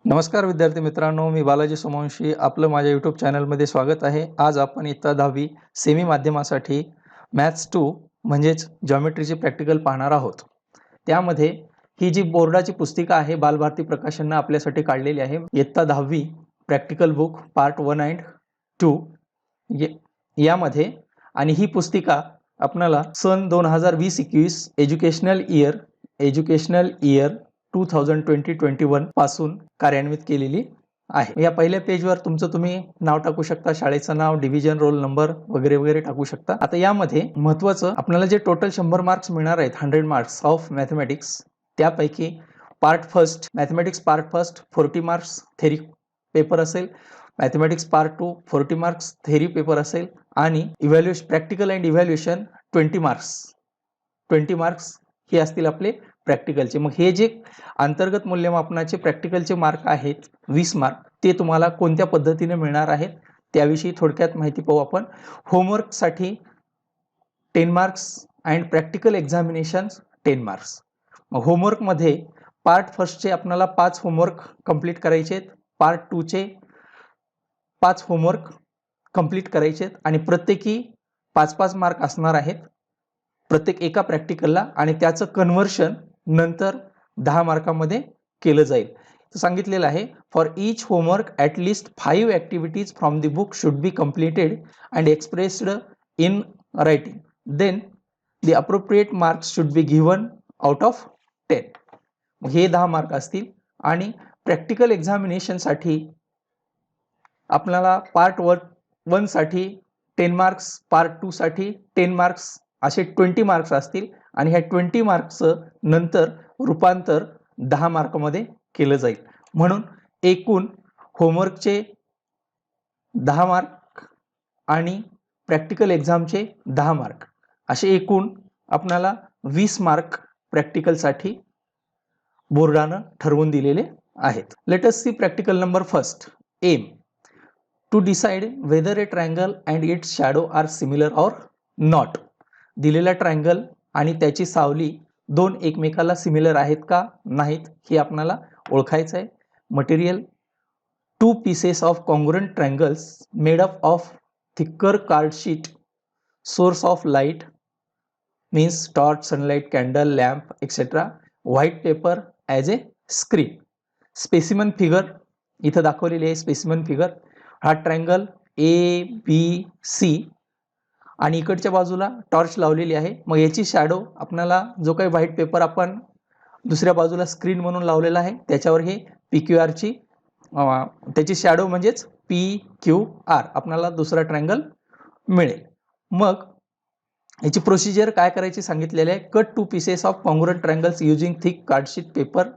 नमस्कार विद्यार्थी मित्रांनो, मी बालाजी सोमवंशी आपलं माझ्या यूट्यूब चॅनलमध्ये स्वागत आहे. आज आपण इयत्ता 10वी सेमी माध्यमासाठी मॅथ्स 2 म्हणजेच जॉमेट्रीचे प्रॅक्टिकल पाहणार आहोत. त्यामध्ये ही जी बोर्डाची पुस्तिका आहे बालभारती प्रकाशननं आपल्यासाठी काढलेली आहे. इयत्ता 10वी प्रॅक्टिकल बुक पार्ट 1 अँड 2 यामध्ये आणि ही पुस्तिका आपल्याला सन 2020-21 एज्युकेशनल इयर 2020-21 पासून कार्यान्वित केलेली आहे. या पहिल्या पेजवर तुम्ही नाव टाकू शकता, शाळेचं नाव, डिव्हिजन, रोल नंबर वगैरे वगैरे टाकू शकता. आता यामध्ये महत्त्वाचं आपल्याला जे टोटल 100 मार्क्स मिळणार आहेत, 100 मार्क्स ऑफ मॅथमॅटिक्स, त्यापैकी part first mathematics part first 40 marks theory paper असेल, mathematics part 2 40 marks theory paper असेल आणि evaluation practical and evaluation 20 marks हे असतील आपले प्रॅक्टिकलचे. मग हे जे अंतर्गत मूल्यमापनाचे प्रॅक्टिकलचे मार्क आहेत 20 मार्क, ते तुम्हाला कोणत्या पद्धतीने मिळणार आहेत त्याविषयी थोडक्यात माहिती पाहू आपण. होमवर्कसाठी 10 marks and practical examinations 10 marks. मग होमवर्कमध्ये पार्ट फर्स्टचे आपल्याला 5 होमवर्क कंप्लीट करायचे आहेत, पार्ट 2चे 5 होमवर्क कंप्लीट करायचे आहेत आणि प्रत्येकी 5-5 मार्क असणार आहेत प्रत्येक एका प्रॅक्टिकलला आणि त्याचं कन्व्हर्शन नंतर 10 मार्कामध्ये केलं जाईल. सांगितलेलं आहे for each homework at least 5 activities from the book should be completed and expressed in writing, then the appropriate marks should be given out of 10. हे 10 मार्क असतील आणि प्रॅक्टिकल एक्झामिनेशनसाठी आपल्याला पार्ट 1 साठी 10 मार्क्स, पार्ट 2 साठी 10 मार्क्स असे 20 marks असतील आणि ह्या 20 मार्क्सचं नंतर रूपांतर 10 मार्कमध्ये केलं जाईल. म्हणून एकूण होमवर्कचे 10 मार्क आणि प्रॅक्टिकल एक्झामचे 10 मार्क असे एकूण आपल्याला 20 मार्क प्रॅक्टिकलसाठी बोर्डानं ठरवून दिलेले आहेत. Let us see practical number first. Aim to decide whether a triangle and its shadow are similar or not. दिलेला ट्रायंगल आणि त्याची सावली दोन एकमेकाला सिमिलर आहेत का नाहीत हे आपल्याला ओळखायचं आहे. Material 2 pieces of congruent triangles made up of thicker card sheet, source of light means torch, sunlight, candle, lamp etc, white paper as a screen. Specimen figure इथं दाखवलेली आहे. स्पेसिमन फिगर हा ट्रायंगल ABC आणि इकडच्या बाजूला torch लावलेली आहे. मग याची शॅडो आपल्याला जो काही व्हाईट पेपर आपण दुसऱ्या बाजूला स्क्रीन म्हणून लावलेला आहे त्याच्यावर हे PQR ची त्याची शॅडो म्हणजेच PQR आपल्याला दुसरा ट्रायंगल मिळेल. मग याची प्रोसिजर काय करायची सांगितलेली आहे. Cut 2 pieces of congruent triangles using thick cardशीट paper.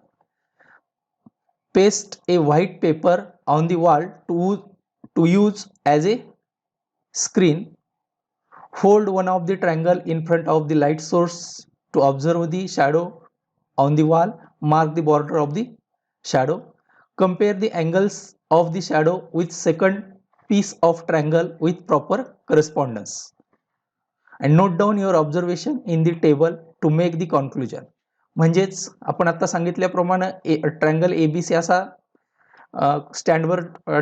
Paste a white paper on the wall to use as a screen. Hold one of the triangle in front of the light source to observe the shadow on the wall. Mark the border of the shadow. Compare the angles of the shadow with second piece of triangle with proper correspondence. And note down your observation in the table to make the conclusion. म्हणजेच आपण आता सांगितल्याप्रमाणे triangle ABC असा स्टँडवर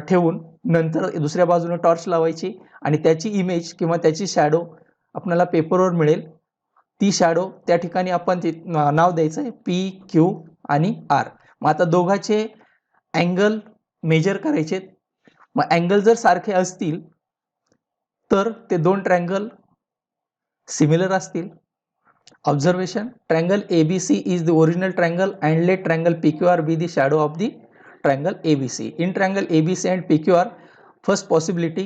ठेवून नंतर दुसऱ्या बाजूने टॉर्च लावायची आणि त्याची इमेज किंवा त्याची शॅडो आपल्याला पेपरवर मिळेल. ती शॅडो त्या ठिकाणी आपण नाव द्यायचं आहे PQ आणि R. मग आता दोघांचे अँगल मेजर करायचे. मग अँगल जर सारखे असतील तर ते दोन ट्रायंगल सिमिलर असतील. Observation, triangle ABC is the original triangle and let triangle PQR be the shadow of the triangle ABC. In triangle ABC and PQR first possibility.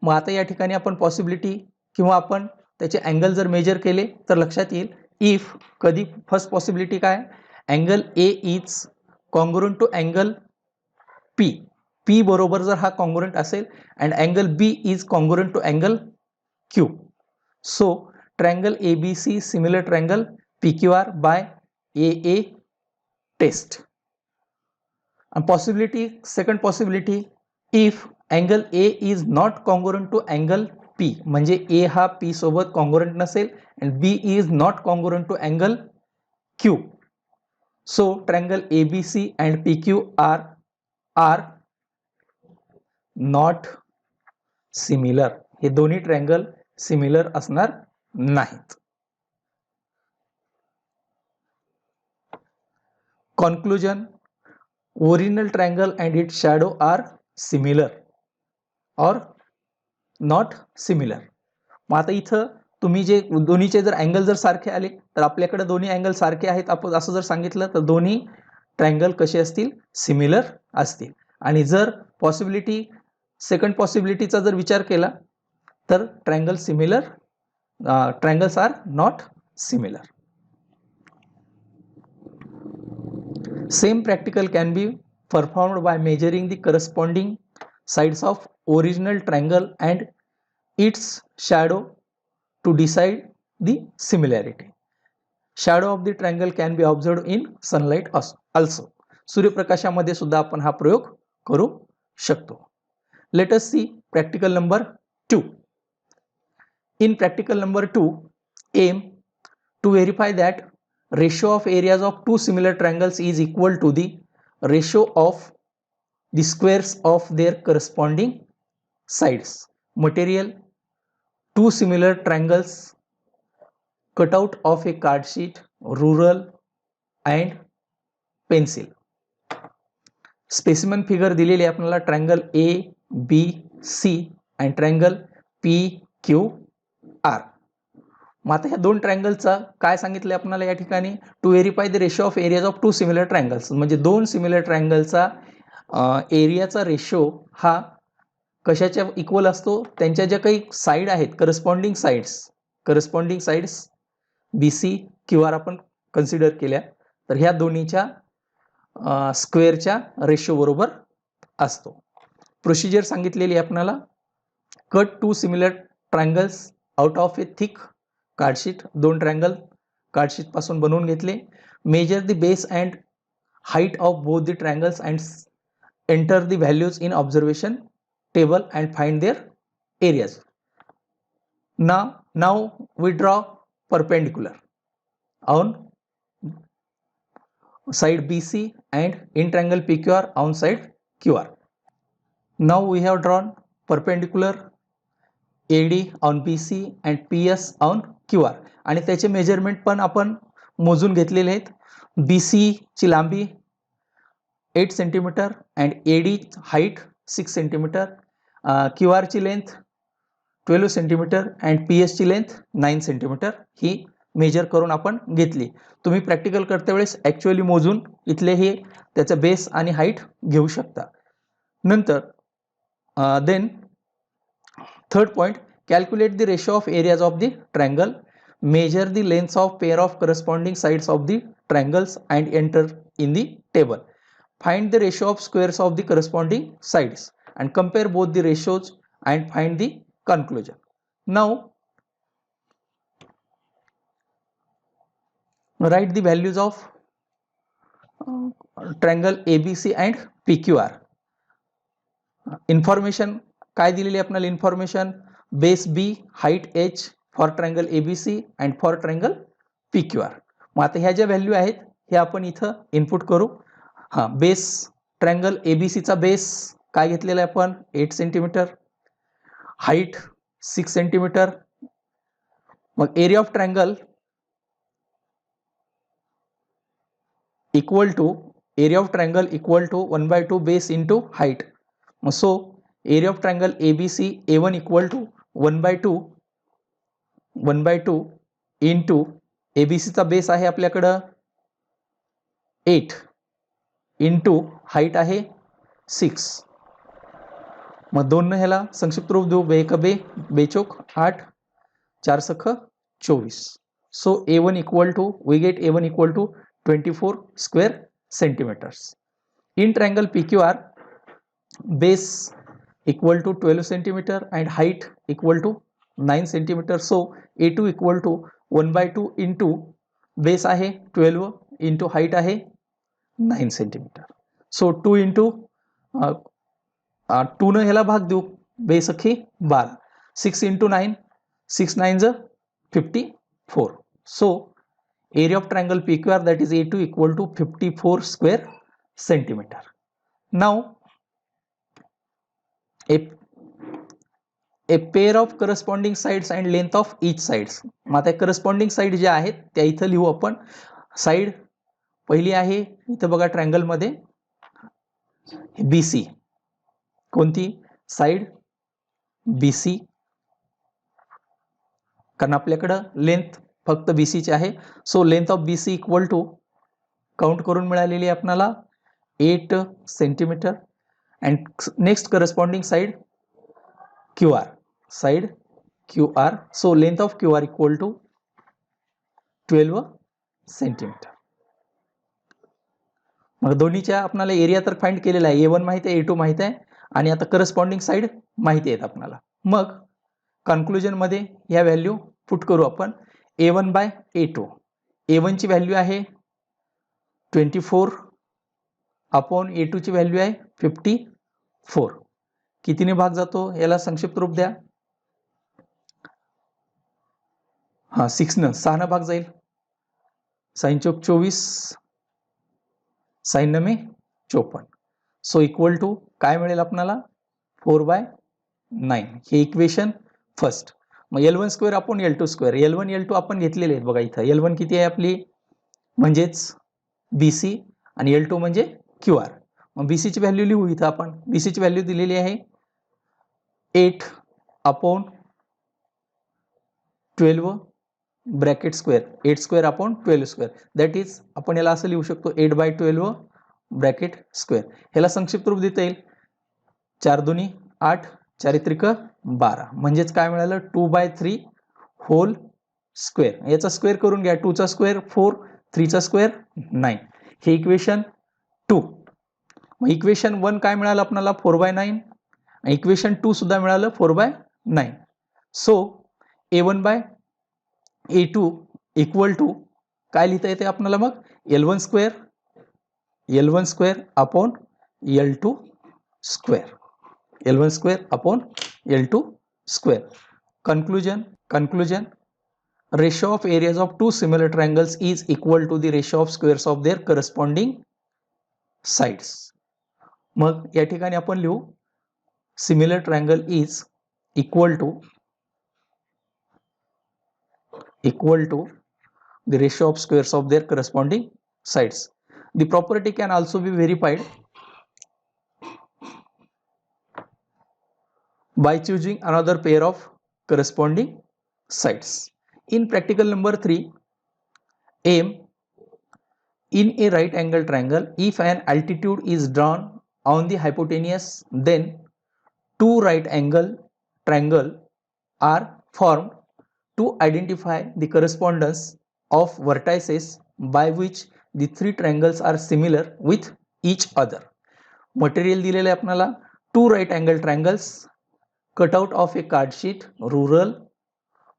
मग आता या ठिकाणी आपण पॉसिबिलिटी किंवा आपण त्याचे अँगल जर मेजर केले तर लक्षात येईल. इफ कधी फर्स्ट पॉसिबिलिटी काय, angle A is congruent to angle P बरोबर जर हा कॉन्ग्रुएंट असेल and angle B is congruent to angle Q. So triangle ABC similar triangle PQR by AA test. And possibility, second possibility, if angle A is not congruent to angle P, म्हणजे A हा P सोबत congruent नसेल and B is not congruent to angle Q. So triangle ABC and PQ are are not similar, हे दोन्ही triangle similar असणार नाहीत. Conclusion, original triangle and it shadow are similar or not similar. मग आता इथं तुम्ही जे दोन्हीचे जर अँगल जर सारखे आले तर आपल्याकडे दोन्ही अँगल सारखे आहेत आपण असं जर सांगितलं तर दोन्ही ट्रायंगल कसे असतील, सिमिलर असतील. आणि जर पॉसिबिलिटी सेकंड पॉसिबिलिटीचा जर विचार केला तर triangle similar, triangles are not similar. Same practical can be performed by measuring the corresponding sides of original triangle and its shadow to decide the similarity. Shadow of the triangle can be observed in sunlight also. सूर्यप्रकाशामध्ये सुद्धा आपण हा प्रयोग करू शकतो. Let us see practical number 2. In practical number 2, aim to verify that ratio of areas of two similar triangles is equal to the ratio of the squares of their corresponding sides. Material: two similar triangles, cutout of a card sheet, ruler and pencil. Specimen figure दिलेली आहे आपल्याला triangle A B C आणि triangle P Q R. मग आता ह्या दोन ट्रायंगलचा काय सांगितलं आपल्याला या ठिकाणी, to verify the ratio of areas of two similar triangles. म्हणजे दोन सिमिलर ट्रायंगलचा एरियाचा रेशो हा कशाच्या इक्वल असतो, त्यांच्या ज्या काही साईड आहेत corresponding sides B C Q R आपण कन्सिडर केल्या तर ह्या दोन्हीच्या स्क्वेअरच्या रेशो बरोबर असतो. प्रोसिजर सांगितलेली आहे आपल्याला. Cut two similar triangles out of a thick card sheet. दोन ट्रायंगल कार्डशीट पासून बनवून घेतले. Measure the base and height of both the triangles and enter the values in observation table and find their areas. Now we draw perpendicular on side BC and in triangle PQR on side QR. Now we have drawn perpendicular AD on BC and PS on QR आणि त्याचे measurement पण आपण मोजून घेतलेले आहेत. BC ची लांबी 8 centimetre and AD height 6 centimetre, QR ची लेंथ 12 सेंटीमीटर अँड PS ची लेंथ 9 सेंटीमीटर ही मेजर करून आपण घेतली. तुम्ही प्रॅक्टिकल करते वेळेस ॲक्च्युअली मोजून इथले हे त्याचा बेस आणि हाईट घेऊ शकता. नंतर then third point, calculate the ratio of areas of the triangle, measure the lengths of pair of corresponding sides of the triangles and enter in the table. Find the ratio of squares of the corresponding sides and compare both the ratios and find the conclusion. Now write the values of triangle ABC and PQR. Information काय दिलेली आहे आपल्याला information, base B, height H for triangle ABC and for triangle PQR. मग आता ह्या ज्या value आहेत हे आपण इथं इनपुट करू. हां, बेस ट्रायंगल ABCचा बेस काय घेतलेला आहे आपण 8 सेंटीमीटर, हाईट 6 सेंटीमीटर. मग area of triangle equal to 1/2 base into height. मग so area of triangle ABC A1 equal to 1/2 into ABCचा बेस आहे आपल्याकडं 8 इंटू हाईट आहे 6. मग दोन ह्याला संक्षिप्त रूप देऊ, बे एक बे, बेचोक 8, 4 सख 24. So A1 equal to, we get A1 equal to 24 square centimetres. In triangle PQR base equal to 12 centimetre and height equal to 9 centimetre. So A2 equal to 1/2 into base आहे 12 इंटू हाईट आहे 9 centimetre. So 2 into 2 न ह्याला भाग देऊ, base अख्खी 12, 6 into 9, 6 9 54. So area of triangle PQR that is A2 equal to 54 square centimeter. Now a pair of corresponding sides and length of each sides. मग आता corresponding side ज्या आहेत त्या इथं लिहू आपण. साइड पहिली आहे इथं बघा ट्रायंगलमध्ये BC. कोणती साइड? BC. कारण आपल्याकडं लेंथ फक्त BCची आहे. So length of BC equal to count करून मिळालेली आहे आपल्याला 8 centimetre. And next corresponding side QR. Side QR. So length of QR equal to 12 centimetre. मग दोन्हीच्या आपल्याला एरिया तर फाइंड केलेला आहे. A1 माहिती आहे, A2 माहिती आहे आणि आता करस्पॉन्डिंग साइड माहिती आहेत आपल्याला. मग कन्क्लुजन मध्ये ह्या व्हॅल्यू पुट करू आपण. A1 bye A2. A1 ची व्हॅल्यू आहे 24 अपॉन A2 ची व्हॅल्यू आहे 54. कितीने भाग जातो याला संक्षिप्त रूप द्या. 6 न 6 न भाग जाईल. 6 चौक 24, 6 नमे 54. सो इक्वल टू काय मिळेल आपल्याला 4/9. हे इक्वेशन फर्स्ट. मग L1 square upon L2 square. L1 L2 आपण घेतलेले आहेत बघा इथं. L1 किती आहे आपली म्हणजेच BC आणि L2 म्हणजे QR. मग BC ची व्हॅल्यू लिहू इथं आपण. BC ची व्हॅल्यू दिलेली आहे 8 upon 12 bracket square. 8 square upon 12 square. That is आपण याला असं लिहू शकतो 8/12 ब्रॅकेट स्क्वेअर. ह्याला संक्षिप्त रूप देता येईल 4 दुनी 8, 4 त्रिक 12. म्हणजेच काय मिळालं 2/3 होल स्क्वेअर. याचा स्क्वेअर करून घ्या. 2 चा स्क्वेअर 4, 3 चा स्क्वेअर 9. हे इक्वेशन 2. मग इक्वेशन 1 काय मिळालं आपल्याला 4/9. इक्वेशन 2 सुद्धा मिळालं 4/9. So A1 bye A2 equal to काय लिहिता येते आपल्याला मग L1 square upon L2 square. L1 square upon L2 square. Conclusion. Ratio of areas of two similar triangles is equal to the ratio of squares of their corresponding sides. मग या ठिकाणी आपण लिहू similar triangle is equal to the ratio of squares of their corresponding sides. The property can also be verified by choosing another pair of corresponding sides. In practical number 3, aim in a right angle triangle, if an altitude is drawn on the hypotenuse, then two right angle triangle are formed to identify the correspondence of vertices by which the three triangles are similar with each other. Material दिलेले आहे आपल्याला 2 right angle triangles cut out of a card sheet, ruler,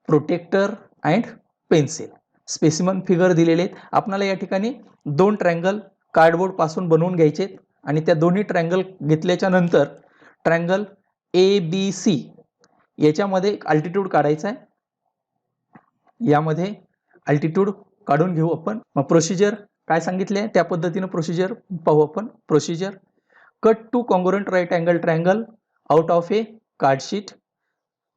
protector and pencil. Specimen figure दिलेले आहेत आपल्याला. या ठिकाणी 2 triangle cardboard पासून बनवून घ्यायचे आणि त्या दोन्ही ट्रायंगल घेतल्याच्या नंतर ट्रायंगल ABC याच्यामध्ये एक अल्टिट्यूड काढायचा आहे. यामध्ये अल्टिट्यूड काढून घेऊ आपण. मग प्रोसिजर काय सांगितले त्या पद्धतीने प्रोसिजर पाहू आपण. Procedure cut 2 congruent right angle triangle out of a card sheet.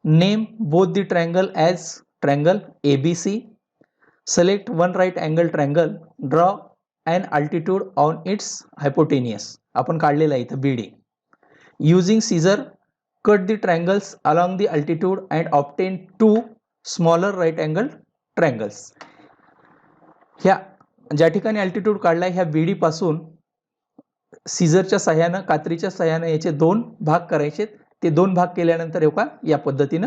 Name both the triangle as triangle ABC. Select one right angle triangle. Draw an altitude on its hypotenuse. आपण काढलेला आहे इथं BD. Using scissor, cut the triangles along the altitude and obtain 2 smaller right angle triangles. ह्या ज्या ठिकाणी altitude काढलाय ह्या BD पासून सीझरच्या सहाय्याने कात्रीच्या सहाय्याने याचे 2 भाग करायचे. ते 2 भाग केल्यानंतर या पद्धतीने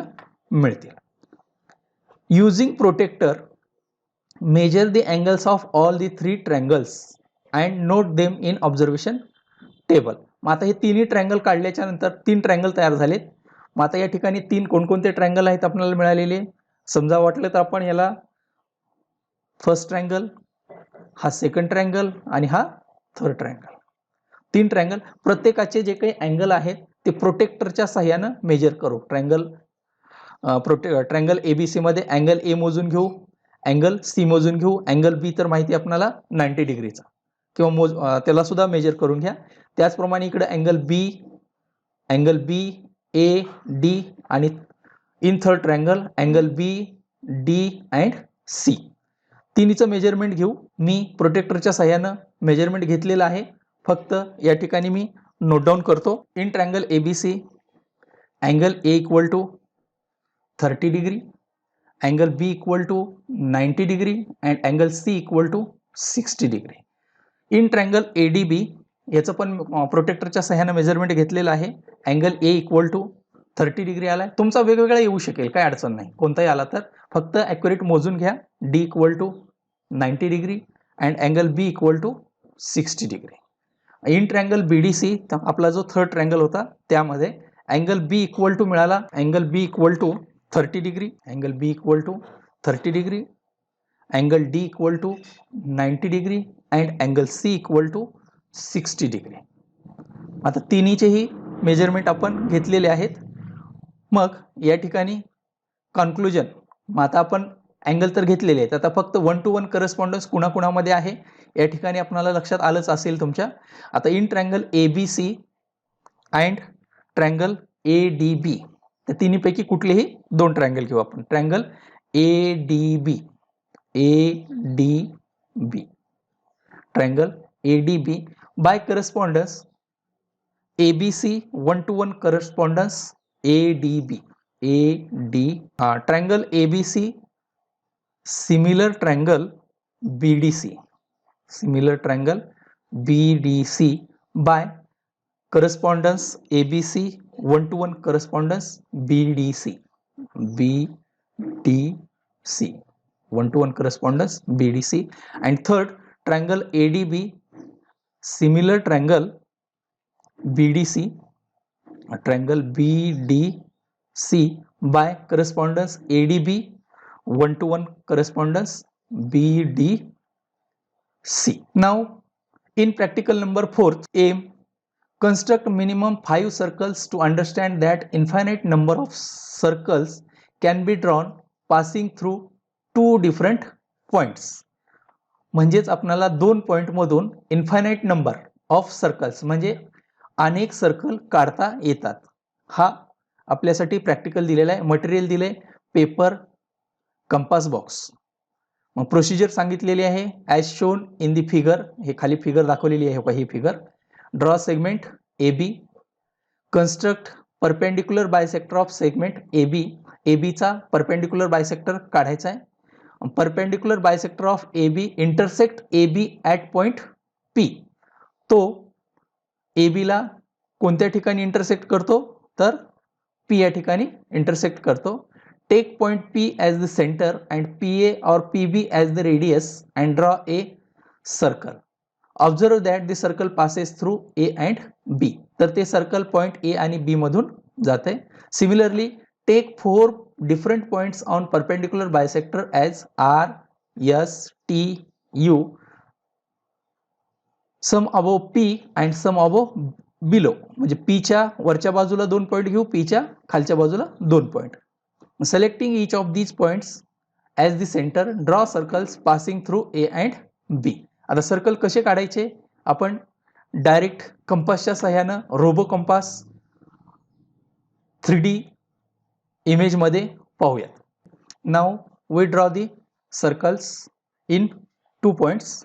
मिळतील. Using protector, measure the angles of all the 3 triangles and note them in observation table. मग आता हे तिन्ही ट्रायंगल काढल्याच्या नंतर 3 ट्रायंगल तयार झालेत. मग आता या ठिकाणी 3 कोणकोणते ट्रायंगल आहेत आपल्याला मिळालेले समजा वाटलं तर आपण याला फर्स्ट ट्रायंगल, हा सेकंड ट्रायंगल आणि हा थर्ड ट्रायंगल. 3 ट्रायंगल प्रत्येकाचे जे काही अँगल आहेत ते प्रोटेक्टरच्या सहाय्याने मेजर करू. ट्रायंगल ABC मध्ये अँगल A मोजून घेऊ, अँगल C मोजून घेऊ, अँगल B तर माहिती आपल्याला 90 डिग्रीचा किंवा त्याला सुद्धा मेजर करून घ्या. त्याचप्रमाणे इकडे अँगल B ए डी आणि in third triangle angle B D and C. तिन्हीचं मेजरमेंट घेऊ. मी प्रोटेक्टरच्या साह्यानं मेजरमेंट घेतलेलं आहे. फक्त या ठिकाणी मी नोट डाऊन करतो. In triangle ABC angle A equal to 30 degree, angle B equal to 90 degree and angle C equal to 60 degree. In triangle ADB याचं पण प्रोटेक्टरच्या साह्यानं मेजरमेंट घेतलेलं आहे. Angle A equal to 30 degree आला आहे. तुमचा वेगवेगळा येऊ शकेल, काय अडचण नाही, कोणताही आला तर फक्त ॲक्युरेट मोजून घ्या. D equal to 90 degree and angle B equal to 60 degree. In triangle BDC आपला जो थर्ड ट्रायंगल होता त्यामध्ये अँगल बी इक्वल टू मिळाला. Angle B equal to 30 degree, angle B equal to 30 degree, angle D equal to 90 degree and angle C equal to 60 degree. आता तिन्हीचेही measurement आपण घेतलेले आहेत. मग या ठिकाणी कन्क्लुजन, मग आता आपण अँगल तर घेतलेले आहेत, आता फक्त 1 to 1 करस्पॉन्डन्स कुणाकुणामध्ये आहे या ठिकाणी आपल्याला लक्षात आलंच असेल तुमच्या. आता in triangle A B C and triangle A D B, त्या तिन्हीपैकी कुठलेही दोन ट्रायंगल घेऊ आपण. Triangle A D B, A D B, triangle A D B by correspondence A B C 1 to 1 correspondence A D B, A D. Triangle A B C similar triangle B D C, similar triangle B D C by correspondence A B C 1 to 1 correspondence B D C, B D C 1 to 1 correspondence B D C. And third triangle A D B similar triangle B D C, triangle B D C by correspondence A D B 1 to 1 correspondence BDC. Now, in practical number 4, aim construct minimum 5 circles to understand that infinite number of circles can be drawn passing through 2 different points. म्हणजेच आपल्याला 2 point मधून infinite number of circles म्हणजे अनेक circle काढता येतात. हा आपल्यासाठी practical दिलेला आहे. मटेरियल दिले पेपर, कंपास बॉक्स. मग प्रोसिजर सांगितलेली आहे as shown in the figure. हे खाली फिगर दाखवलेली आहे, ही figure. Draw segment A B, construct perpendicular bisector of segment A B. A बीचा परपेंडिक्युलर बायसेक्टर काढायचा आहे. Perpendicular bisector of A B intersect A B at point P. तो A बीला कोणत्या ठिकाणी इंटरसेक्ट करतो तर पी या ठिकाणी इंटरसेक्ट करतो. Take point P as the center and PA or PB as the radius and draw a circle. Observe that the circle passes through A and B. तर ते सर्कल पॉइंट A आणि B मधून जाते. Similarly, take 4 different points on perpendicular bisector as R, S, T, U. Some above P and some above below. म्हणजे P च्या वरच्या बाजूला 2 point घेऊ, P च्या खालच्या बाजूला 2 point. Selecting each of these points as the center, draw circles passing through A and B. आता circle कसे काढायचे आपण डायरेक्ट कंपासच्या सहाय्यानं रोबो कंपास 3D इमेज मध्ये पाहूयात. Now we draw the circles in 2 points.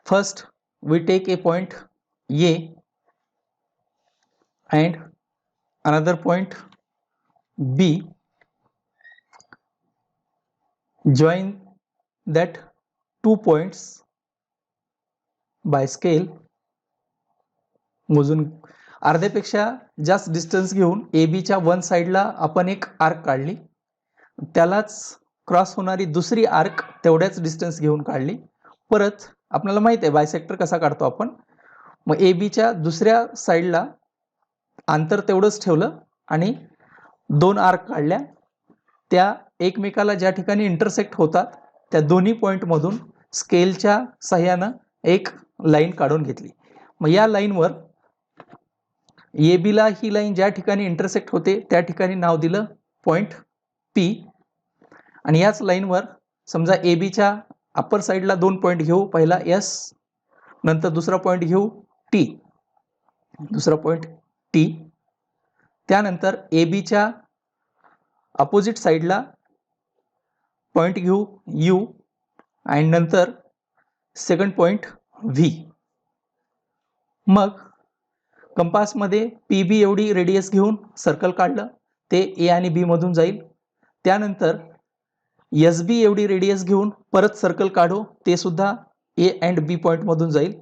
First we take a point A and another point B. Join that 2 points by scale. मोजून अर्ध्यापेक्षा जास्त डिस्टन्स घेऊन ए बीच्या 1 साइडला आपण एक आर्क काढली, त्यालाच क्रॉस होणारी दुसरी आर्क तेवढ्याच डिस्टन्स घेऊन काढली. परत आपल्याला माहित आहे बायसेक्टर कसा काढतो आपण. मग ए बीच्या दुसऱ्या साइडला अंतर तेवढंच ठेवलं आणि 2 आर्क काढल्या. त्या एकमेकाला ज्या ठिकाणी इंटरसेक्ट होतात त्या दोन्ही पॉइंट मधून स्केलच्या सहाय्यानं एक लाईन काढून घेतली. मग या लाईनवर ए बीला ही लाईन ज्या ठिकाणी इंटरसेक्ट होते त्या ठिकाणी नाव दिलं पॉइंट पी. आणि याच लाईनवर समजा ए बीच्या अप्पर साइडला 2 पॉइंट घेऊ, पहिला एस, नंतर दुसरा पॉइंट घेऊ टी, दुसरा पॉइंट टी. त्यानंतर ए बीच्या अपोजिट साईडला पॉईंट घेऊ यू आणि नंतर सेकंड पॉईंट व्ही. मग कंपासमध्ये पी बी एवढी रेडियस घेऊन सर्कल काढलं, ते ए आणि बी मधून जाईल. त्यानंतर एस बी एवढी रेडियस घेऊन परत सर्कल काढू, ते सुद्धा ए अँड बी पॉईंट मधून जाईल.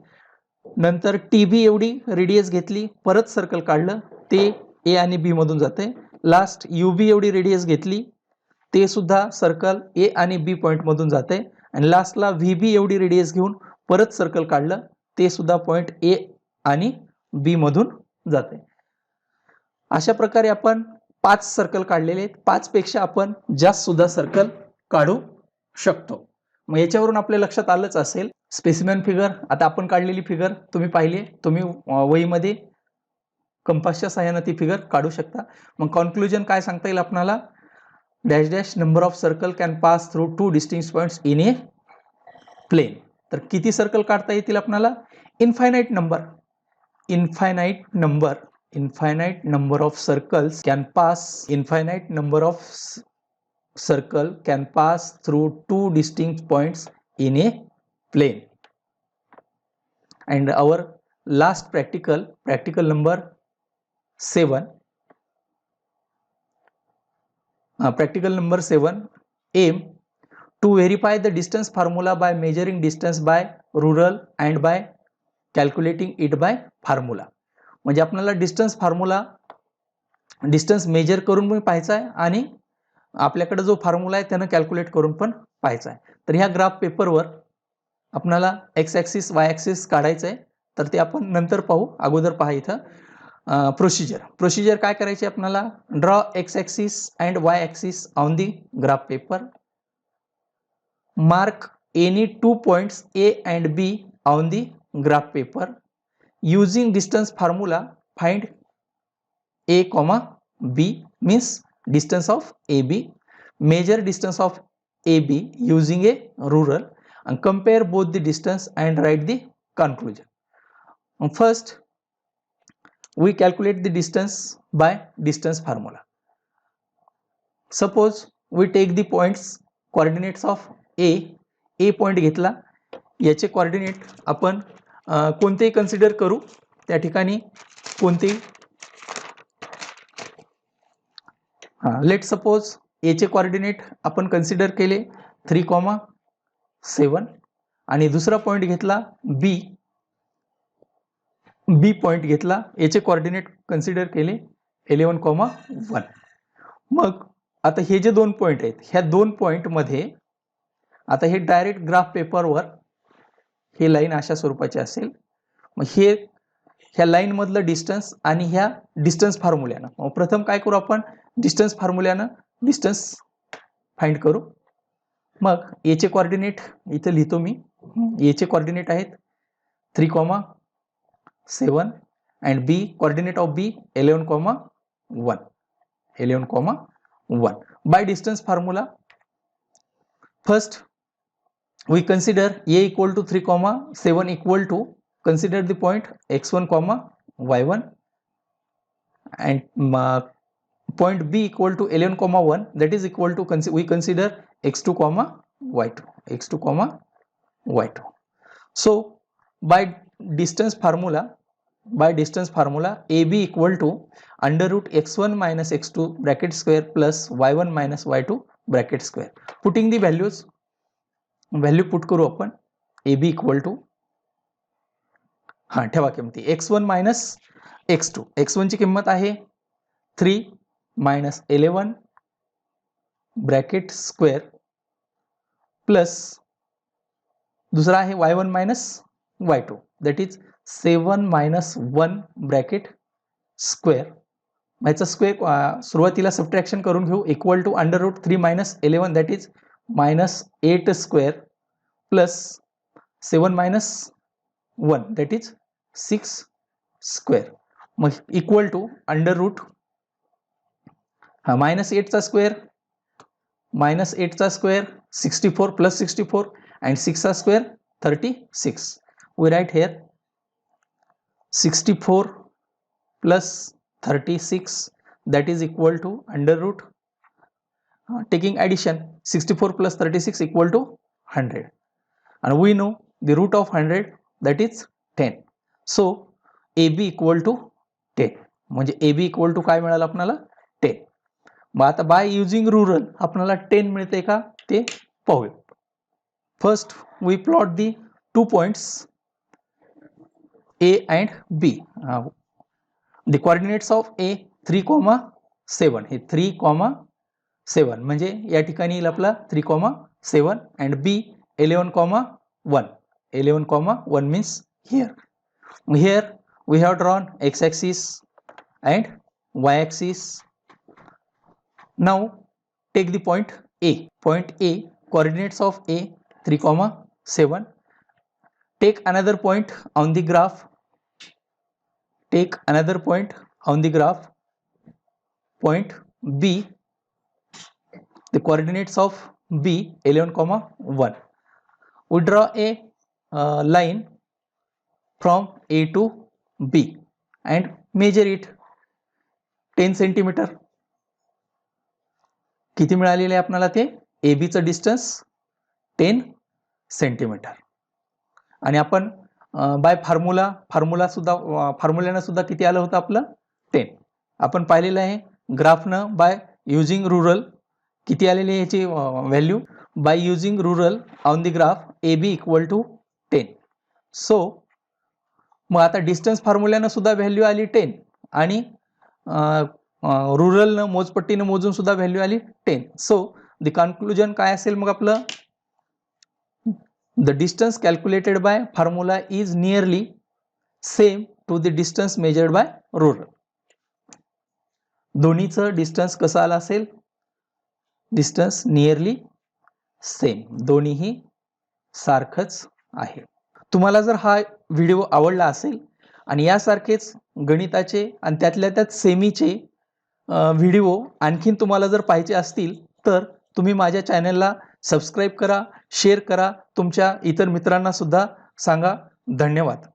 नंतर टी बी एवढी रेडियस घेतली, परत सर्कल काढलं, ते ए आणि बी मधून जाते. लास्ट यू बी एवढी रेडियस घेतली, ते सुद्धा सर्कल ए आणि बी पॉईंट मधून जाते. आणि लास्टला व्ही बी एवढी रेडियस घेऊन परत सर्कल काढलं, ते सुद्धा पॉईंट ए आणि बी मधून जाते. अशा प्रकारे आपण 5 सर्कल काढलेले आहेत. 5 पेक्षा आपण जास्त सुद्धा सर्कल काढू शकतो. मग याच्यावरून आपल्या लक्षात आलंच असेल. स्पेसिमेन फिगर आता आपण काढलेली फिगर तुम्ही पाहिली, तुम्ही वहीमध्ये कंपासच्या सहाय्याने ती फिगर काढू शकता. मग कॉन्क्लुजन काय सांगता येईल आपल्याला? Dash dash number of circle can pass through 2 distinct points in a plane. तर किती सर्कल काढता येतील आपल्याला? Infinite number of circles can pass through 2 distinct points in a plane. And our last practical number 7, aim to verify the distance formula by measuring distance by rule and by calculating it by formula. म्हणजे आपल्याला distance major करून पण पाहायचा आहे आणि आपल्याकडे जो formula आहे त्यानं कॅल्क्युलेट करून पण पाहायचा आहे. तर ह्या ग्राफ पेपरवर आपल्याला एक्स ॲक्सिस वाय ॲक्सिस काढायचं आहे, तर ते आपण नंतर पाहू. अगोदर पहा इथं प्रोसिजर काय करायची आपल्याला? Draw x axis and Y axis on the graph paper. Mark any 2 points A and be on the graph paper. Using distance formula, find a comma b means distance of AB. Measure distance of AB using a ruler and compare both the distance and write the conclusion. First, we calculate the distance by distance formula. Suppose we take the points coordinates of A point घेतला, याचे coordinate आपण कोणतेही consider करू. त्या ठिकाणी कोणतेही let suppose ए चे coordinate आपण कन्सिडर केले 3,7 आणि दुसरा पॉइंट घेतला बी पॉइंट घेतला, याचे कोऑर्डिनेट कन्सिडर केले 11,1. मग आता हे जे 2 पॉइंट आहेत, ह्या 2 पॉइंट मध्ये आता हे डायरेक्ट ग्राफ पेपरवर हे लाईन अशा स्वरूपाची असेल. मग ह्या लाईन मधलं डिस्टन्स आणि ह्या डिस्टन्स फॉर्म्युल्यानं, मग प्रथम काय करू आपण? डिस्टन्स फॉर्म्युल्यानं डिस्टन्स फाइंड करू. मग ए चे कोऑर्डिनेट इथे लिहितो मी. ए चे कोऑर्डिनेट आहेत 3,7 and B coordinate of B 11,1. By distance formula, first we consider a equal to 3,7 equal to, consider the point x1, y1 and point b equal to 11,1, that is equal to we consider x2, y2. So by distance formula ab equal to under root x1 minus x2 bracket square plus y1 minus y2 bracket square. Putting the values, value put करू आपण. A B equal to ठेवा किमती x1 minus x2. x1 ची किंमत आहे 3 minus 11 bracket square plus दुसरा आहे y1 minus y2 that is 7 minus 1 bracket square. याचा स्क्वेअर सुरुवातीला सबट्रॅक्शन करून घेऊ. Equal to under root 3 minus 11 that is minus 8 square plus 7 minus 1 that is 6 square. मग equal to under root minus 8 चा square 64 plus 64 and 6 चा square 36. we write here 64 plus 36 that is equal to under root, taking addition 64 plus 36 equal to 100, and we know the root of 100 that is 10. So AB equal to 10, म्हणजे AB equal to काय मिळालं आपल्याला 10. मग आता bye using rural आपल्याला 10 मिळते का ते पाहूया. First we plot the 2 points A and B. The coordinates of A 3,7 हे 3,7 म्हणजे या ठिकाणी येईल आपला 3,7 and B 11,1. 11,1 means here. Here we have drawn x-axis and y-axis. Now take the point A. Point A, coordinates of A 3,7. Take another point on the graph. Take another point on the graph. Point B, the coordinates of B 11,1. We draw a line from A to B and measure it 10 centimeter. किती मिळालेले आहे आपल्याला ते AB चं distance 10 centimetre. आणि आपण bye फॉर्म्युलानं सुद्धा किती आलं होतं आपलं 10. आपण पाहिलेलं आहे ग्राफनं बाय युजिंग रुरल किती आलेली आहे याची value. By using ruler on the graph AB equal to 10. So मग आता डिस्टन्स फॉर्म्युल्यानं सुद्धा व्हॅल्यू आली 10 आणि रुरलनं मोजपट्टीनं मोजून सुद्धा व्हॅल्यू आली 10. सो द कन्क्लुजन काय असेल मग आपलं, the distance calculated by formula is nearly same to the distance measured by ruler. दोन्हीचं डिस्टन्स कसं आलं असेल, डिस्टन्स नियरली सेम, दोन्हीही सारखंच आहे. तुम्हाला जर हा व्हिडिओ आवडला असेल आणि यासारखेच गणिताचे आणि त्यातल्या त्यात सेमीचे व्हिडिओ आणखीन तुम्हाला जर पाहिजे असतील तर तुम्ही माझ्या चॅनलला सबस्क्राईब करा, शेअर करा, तुमच्या इतर मित्रांना सुद्धा सांगा. धन्यवाद.